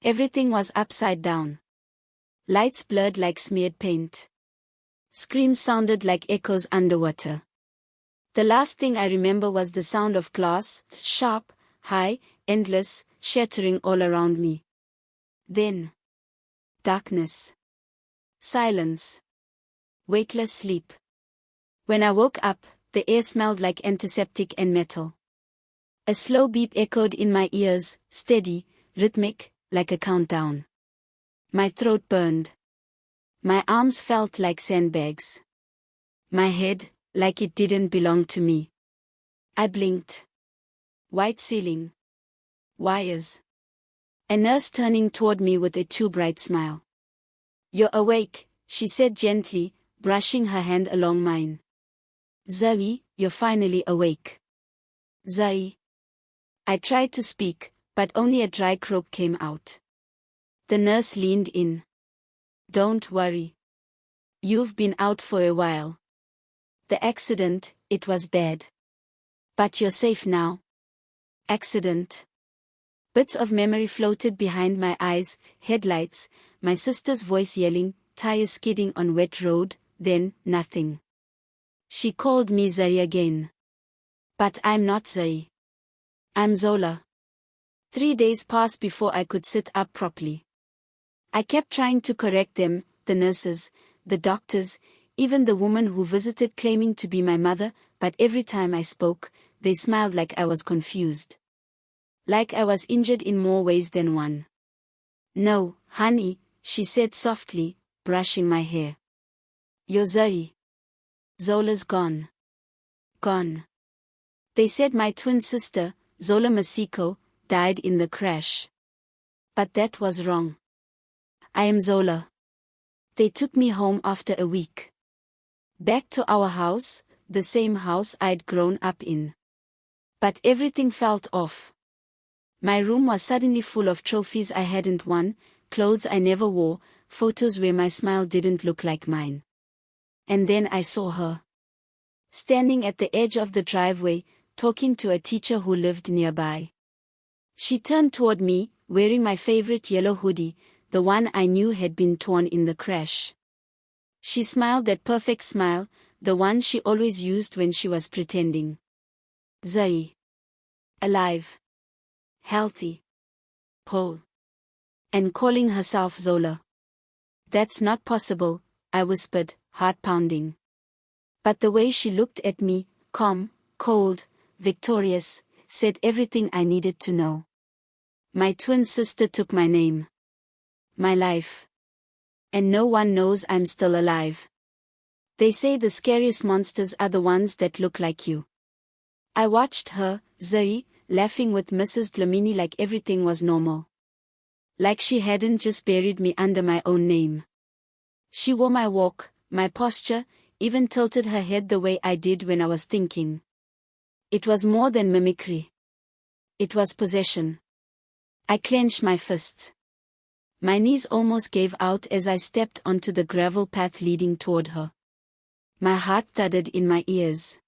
Everything was upside down. Lights blurred like smeared paint. Screams sounded like echoes underwater. The last thing I remember was the sound of glass, sharp, high, endless, shattering all around me. Then, darkness. Silence. Weightless sleep. When I woke up, the air smelled like antiseptic and metal. A slow beep echoed in my ears, steady, rhythmic, like a countdown. My throat burned. My arms felt like sandbags. My head, like it didn't belong to me. I blinked. White ceiling. Wires. A nurse turning toward me with a too bright smile. "You're awake," she said gently, brushing her hand along mine. "Zoe, you're finally awake." "Zoe." I tried to speak, but only a dry croak came out. The nurse leaned in. "Don't worry. You've been out for a while. The accident, it was bad. But you're safe now." Accident. Bits of memory floated behind my eyes, headlights, my sister's voice yelling, tires skidding on wet road, then, nothing. She called me Zoe again. But I'm not Zoe. I'm Zola. 3 days passed before I could sit up properly. I kept trying to correct them, the nurses, the doctors, even the woman who visited claiming to be my mother, but every time I spoke, they smiled like I was confused. Like I was injured in more ways than one. "No, honey," she said softly, brushing my hair. "You're Zoe. Zola's gone. Gone." They said my twin sister, Zola Masiko, died in the crash. But that was wrong. I am Zola. They took me home after a week. Back to our house, the same house I'd grown up in. But everything felt off. My room was suddenly full of trophies I hadn't won, clothes I never wore, photos where my smile didn't look like mine. And then I saw her. Standing at the edge of the driveway, talking to a teacher who lived nearby. She turned toward me, wearing my favorite yellow hoodie, the one I knew had been torn in the crash. She smiled that perfect smile, the one she always used when she was pretending. "Zoe. Alive. Healthy. Whole. And calling herself Zola." "That's not possible," I whispered, heart pounding. But the way she looked at me, calm, cold, victorious, said everything I needed to know. My twin sister took my name. My life. And no one knows I'm still alive. They say the scariest monsters are the ones that look like you. I watched her, Zoe, laughing with Mrs. Dlamini like everything was normal. Like she hadn't just buried me under my own name. She wore my walk, my posture, even tilted her head the way I did when I was thinking. It was more than mimicry. It was possession. I clenched my fists. My knees almost gave out as I stepped onto the gravel path leading toward her. My heart thudded in my ears.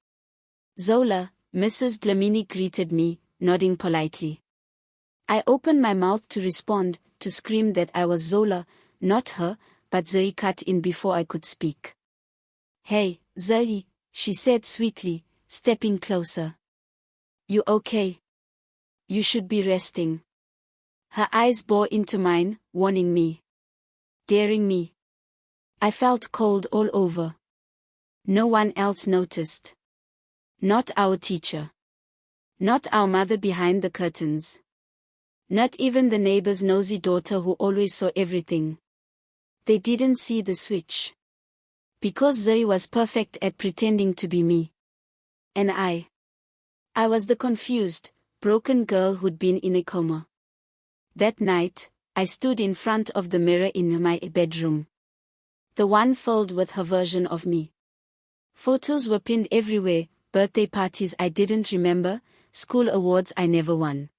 "Zola," Mrs. Dlamini greeted me, nodding politely. I opened my mouth to respond, to scream that I was Zola, not her, but Zoe cut in before I could speak. "Hey, Zoe," she said sweetly, stepping closer. "You okay? You should be resting." Her eyes bore into mine, warning me. Daring me. I felt cold all over. No one else noticed. Not our teacher. Not our mother behind the curtains. Not even the neighbor's nosy daughter who always saw everything. They didn't see the switch. Because Zoe was perfect at pretending to be me. And I was the confused, broken girl who'd been in a coma. That night, I stood in front of the mirror in my bedroom. The one filled with her version of me. Photos were pinned everywhere, birthday parties I didn't remember, school awards I never won.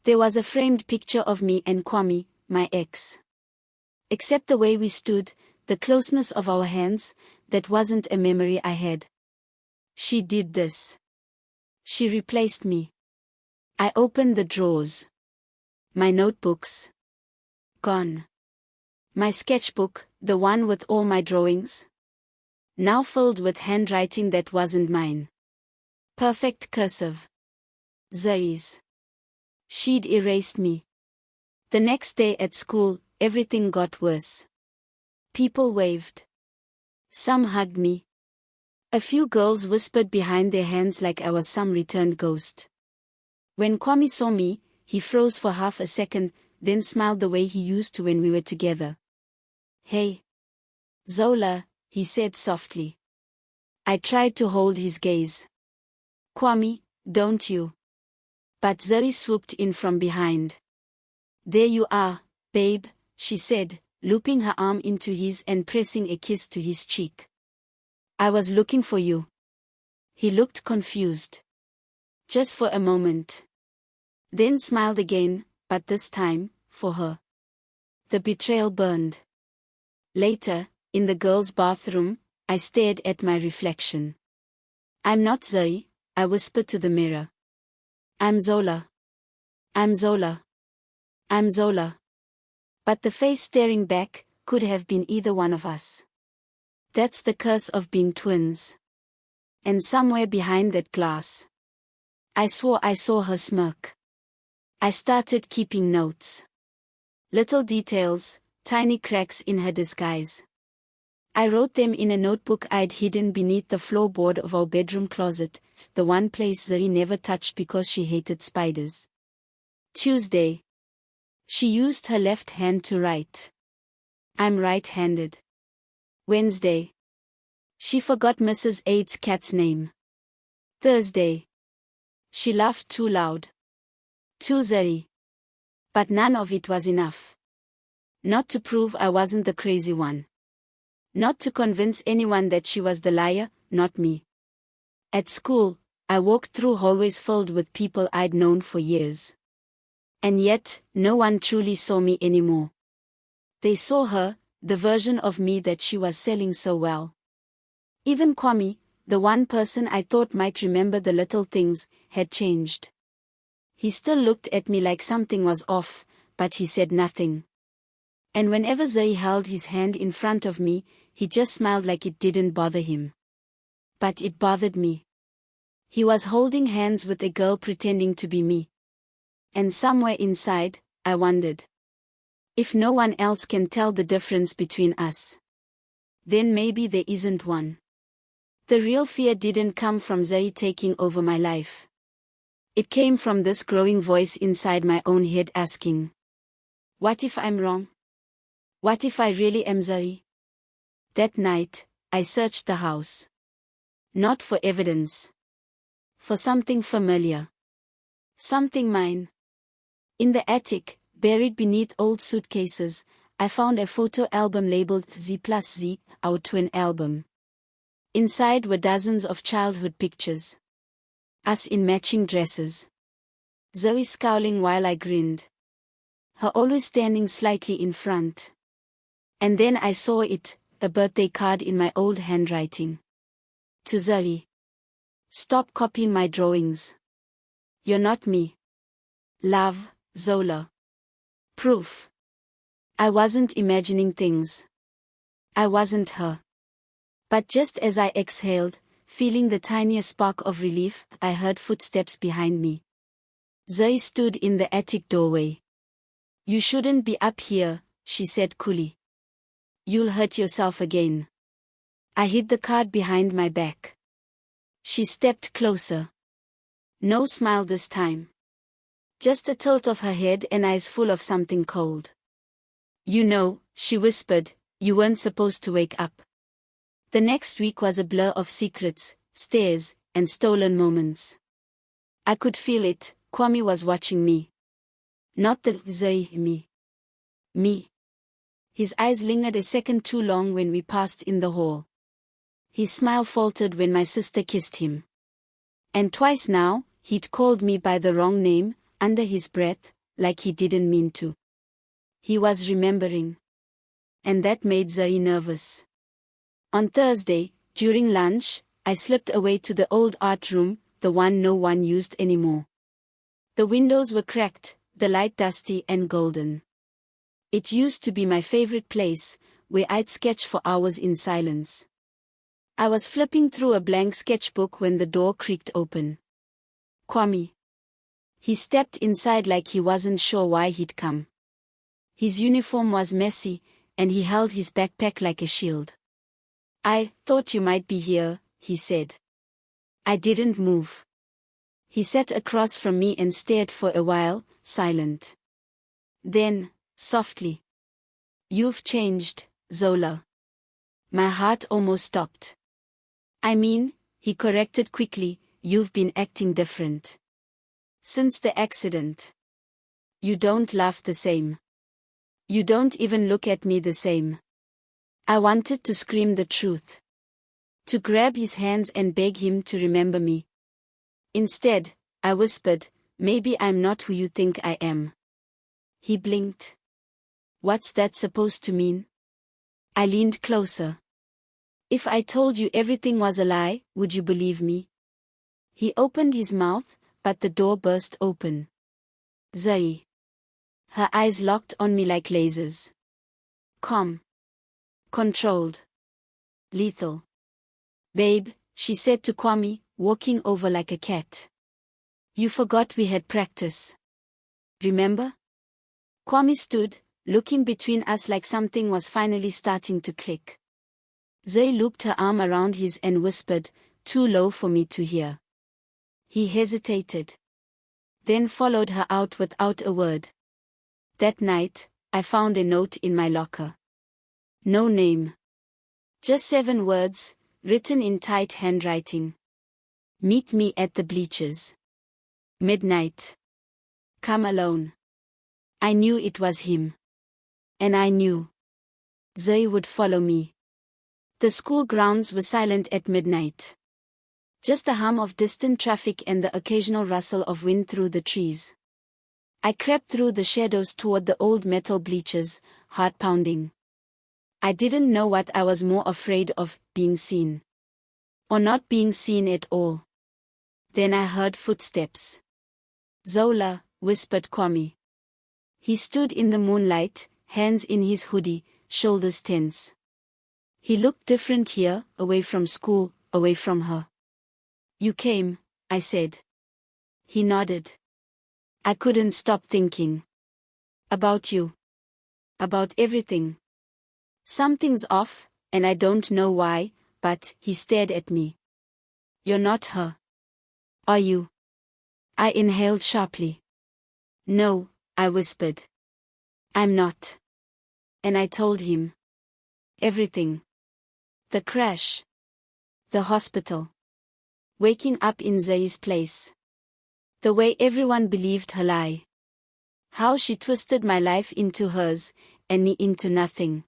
There was a framed picture of me and Kwame, my ex. Except the way we stood, the closeness of our hands, that wasn't a memory I had. She did this. She replaced me. I opened the drawers. My notebooks. gone. My sketchbook, the one with all my drawings, now filled with handwriting that wasn't mine. Perfect cursive. Zoe's. She'd erased me. The next day at school, everything got worse. People waved. Some hugged me. A few girls whispered behind their hands like I was some returned ghost. When Kwame saw me, he froze for half a second, then smiled the way he used to when we were together. "Hey, Zola," he said softly. I tried to hold his gaze. "Kwame, don't you?" But Zoe swooped in from behind. "There you are, babe," she said, looping her arm into his and pressing a kiss to his cheek. "I was looking for you." He looked confused. Just for a moment. Then smiled again, but this time, for her. The betrayal burned. Later, in the girls' bathroom, I stared at my reflection. "I'm not Zoe," I whispered to the mirror. "I'm Zola. I'm Zola. I'm Zola." But the face staring back could have been either one of us. That's the curse of being twins. And somewhere behind that glass, I swore I saw her smirk. I started keeping notes. Little details, tiny cracks in her disguise. I wrote them in a notebook I'd hidden beneath the floorboard of our bedroom closet, the one place Zoe never touched because she hated spiders. Tuesday. She used her left hand to write. I'm right-handed. Wednesday. She forgot Mrs. Aid's cat's name. Thursday. She laughed too loud. Too Zoe. But none of it was enough. Not to prove I wasn't the crazy one. Not to convince anyone that she was the liar, not me. At school, I walked through hallways filled with people I'd known for years. And yet, no one truly saw me anymore. They saw her, the version of me that she was selling so well. Even Kwame, the one person I thought might remember the little things, had changed. He still looked at me like something was off, but he said nothing. And whenever Zoe held his hand in front of me, he just smiled like it didn't bother him. But it bothered me. He was holding hands with a girl pretending to be me. And somewhere inside, I wondered. If no one else can tell the difference between us, then maybe there isn't one. The real fear didn't come from Zoe taking over my life. It came from this growing voice inside my own head asking, what if I'm wrong? What if I really am Zoe? That night, I searched the house. Not for evidence. For something familiar. Something mine. In the attic, buried beneath old suitcases, I found a photo album labeled Z+Z, our twin album. Inside were dozens of childhood pictures. Us in matching dresses. Zoe scowling while I grinned. Her always standing slightly in front. And then I saw it, a birthday card in my old handwriting. To Zoe. Stop copying my drawings. You're not me. Love, Zola. Proof. I wasn't imagining things. I wasn't her. But just as I exhaled, feeling the tiniest spark of relief, I heard footsteps behind me. Zoe stood in the attic doorway. You shouldn't be up here, she said coolly. You'll hurt yourself again. I hid the card behind my back. She stepped closer. No smile this time. Just a tilt of her head and eyes full of something cold. You know, she whispered, you weren't supposed to wake up. The next week was a blur of secrets, stares, and stolen moments. I could feel it, Kwame was watching me. Not the Zoe me. Me. His eyes lingered a second too long when we passed in the hall. His smile faltered when my sister kissed him. And twice now, he'd called me by the wrong name, under his breath, like he didn't mean to. He was remembering. And that made Zoe nervous. On Thursday, during lunch, I slipped away to the old art room, the one no one used anymore. The windows were cracked, the light dusty and golden. It used to be my favorite place, where I'd sketch for hours in silence. I was flipping through a blank sketchbook when the door creaked open. Kwame. He stepped inside like he wasn't sure why he'd come. His uniform was messy, and he held his backpack like a shield. "I thought you might be here," he said. I didn't move. He sat across from me and stared for a while, silent. Then, softly, "You've changed, Zola." My heart almost stopped. "I mean," he corrected quickly, "you've been acting different. Since the accident. You don't laugh the same. You don't even look at me the same." I wanted to scream the truth. To grab his hands and beg him to remember me. Instead, I whispered, "Maybe I'm not who you think I am." He blinked. "What's that supposed to mean?" I leaned closer. "If I told you everything was a lie, would you believe me?" He opened his mouth, but the door burst open. Zoe. Her eyes locked on me like lasers. Calm. Controlled. Lethal. "Babe," she said to Kwame, walking over like a cat. "You forgot we had practice. Remember?" Kwame stood, looking between us like something was finally starting to click. Zoe looped her arm around his and whispered, too low for me to hear. He hesitated. Then followed her out without a word. That night, I found a note in my locker. No name. Just 7 words, written in tight handwriting. "Meet me at the bleachers. Midnight. Come alone." I knew it was him. And I knew Zoe would follow me. The school grounds were silent at midnight. Just the hum of distant traffic and the occasional rustle of wind through the trees. I crept through the shadows toward the old metal bleachers, heart pounding. I didn't know what I was more afraid of, being seen. Or not being seen at all. Then I heard footsteps. "Zola," whispered Kwame. He stood in the moonlight, hands in his hoodie, shoulders tense. He looked different here, away from school, away from her. "You came," I said. He nodded. I couldn't stop thinking. About you. About everything. Something's off, and I don't know why, but he stared at me. "You're not her. Are you?" I inhaled sharply. "No," I whispered. "I'm not." And I told him. Everything. The crash. The hospital. Waking up in Zoe's place. The way everyone believed her lie. How she twisted my life into hers, and me into nothing.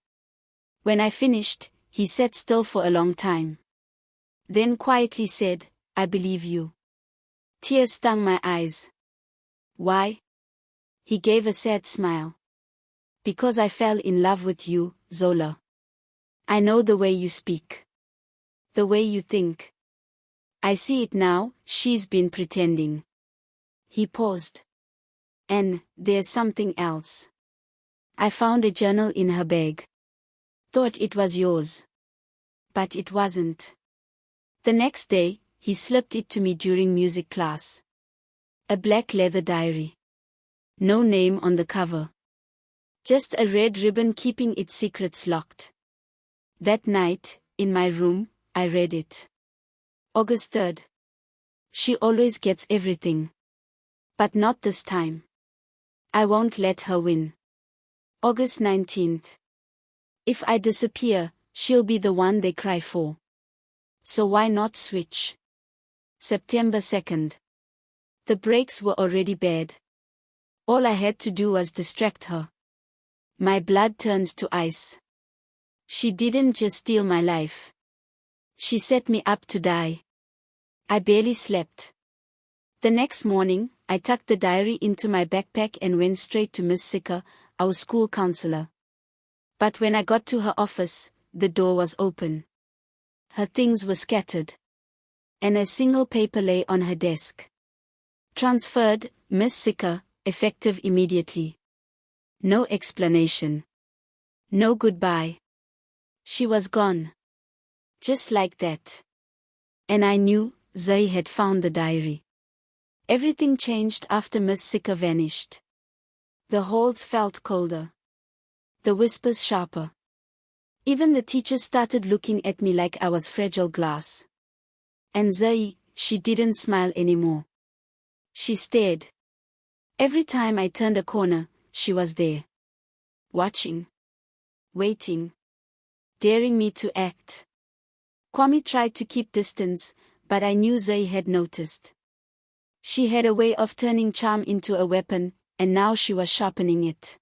When I finished, he sat still for a long time. Then quietly said, "I believe you." Tears stung my eyes. "Why?" He gave a sad smile. "Because I fell in love with you, Zola. I know the way you speak. The way you think. I see it now, she's been pretending." He paused. "And there's something else. I found a journal in her bag. Thought it was yours. But it wasn't." The next day, he slipped it to me during music class. A black leather diary. No name on the cover. Just a red ribbon keeping its secrets locked. That night, in my room, I read it. August 3rd. She always gets everything. But not this time. I won't let her win. August 19th. If I disappear, she'll be the one they cry for. So why not switch? September 2nd. The breaks were already bad. All I had to do was distract her. My blood turns to ice. She didn't just steal my life. She set me up to die. I barely slept. The next morning, I tucked the diary into my backpack and went straight to Miss Sicker, our school counselor. But when I got to her office, the door was open. Her things were scattered. And a single paper lay on her desk. Transferred, Miss Sicker, effective immediately. No explanation. No goodbye. She was gone. Just like that. And I knew Zay had found the diary. Everything changed after Miss Sicker vanished. The halls felt colder. The whispers sharper. Even the teachers started looking at me like I was fragile glass. And Zay, she didn't smile anymore. She stared. Every time I turned a corner, she was there. Watching. Waiting. Daring me to act. Kwame tried to keep distance, but I knew Zay had noticed. She had a way of turning charm into a weapon, and now she was sharpening it.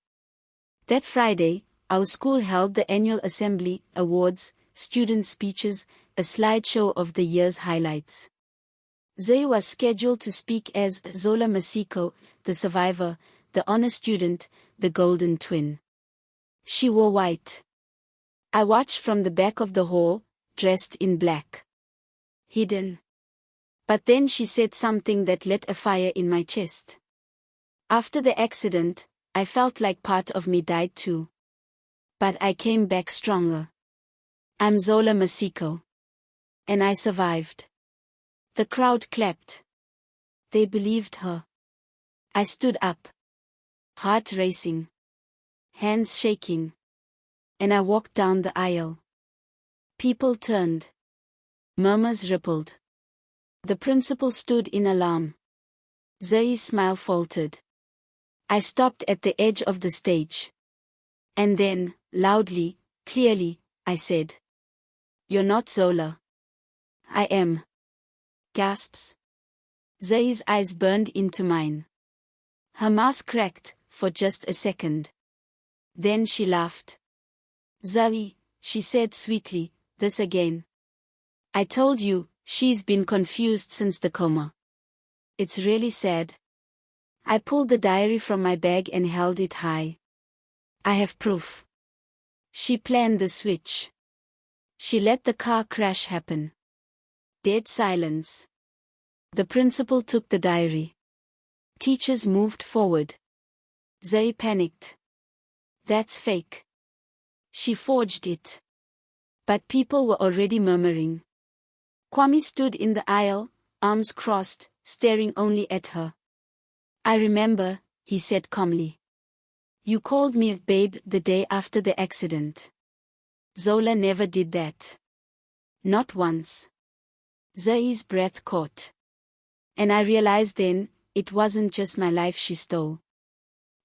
That Friday, our school held the annual assembly, awards, student speeches, a slideshow of the year's highlights. Zay was scheduled to speak as Zola Masiko, the survivor, the honor student, the golden twin. She wore white. I watched from the back of the hall, dressed in black. Hidden. But then she said something that lit a fire in my chest. After the accident, I felt like part of me died too. But I came back stronger. I'm Zola Masiko. And I survived. The crowd clapped. They believed her. I stood up. Heart racing. Hands shaking. And I walked down the aisle. People turned. Murmurs rippled. The principal stood in alarm. Zay's smile faltered. I stopped at the edge of the stage. And then, loudly, clearly, I said, "You're not Zola." "I am." Gasps. Zay's eyes burned into mine. Her mask cracked, for just a second. Then she laughed. "Zoe," she said sweetly, "this again. I told you, she's been confused since the coma. It's really sad." I pulled the diary from my bag and held it high. "I have proof." She planned the switch. She let the car crash happen. Dead silence. The principal took the diary. Teachers moved forward. Zay panicked. "That's fake. She forged it." But people were already murmuring. Kwame stood in the aisle, arms crossed, staring only at her. "I remember," he said calmly. "You called me a babe the day after the accident. Zola never did that. Not once." Zay's breath caught. And I realized then, it wasn't just my life she stole.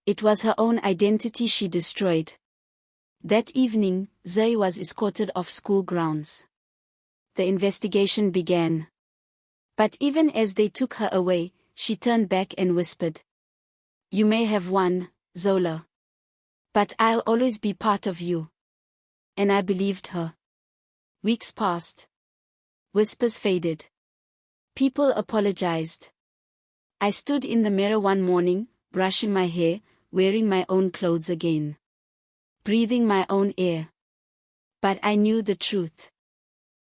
It was her own identity she destroyed. That evening, Zay was escorted off school grounds. The investigation began. But even as they took her away, she turned back and whispered, "You may have won, Zola. But I'll always be part of you." And I believed her. Weeks passed. Whispers faded. People apologized. I stood in the mirror one morning, brushing my hair, wearing my own clothes again. Breathing my own air. But I knew the truth.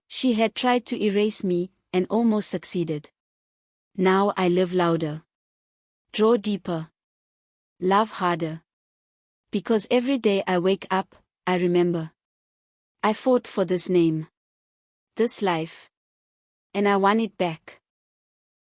She had tried to erase me, and almost succeeded. Now I live louder. Draw deeper. Love harder. Because every day I wake up, I remember. I fought for this name. This life. And I won it back.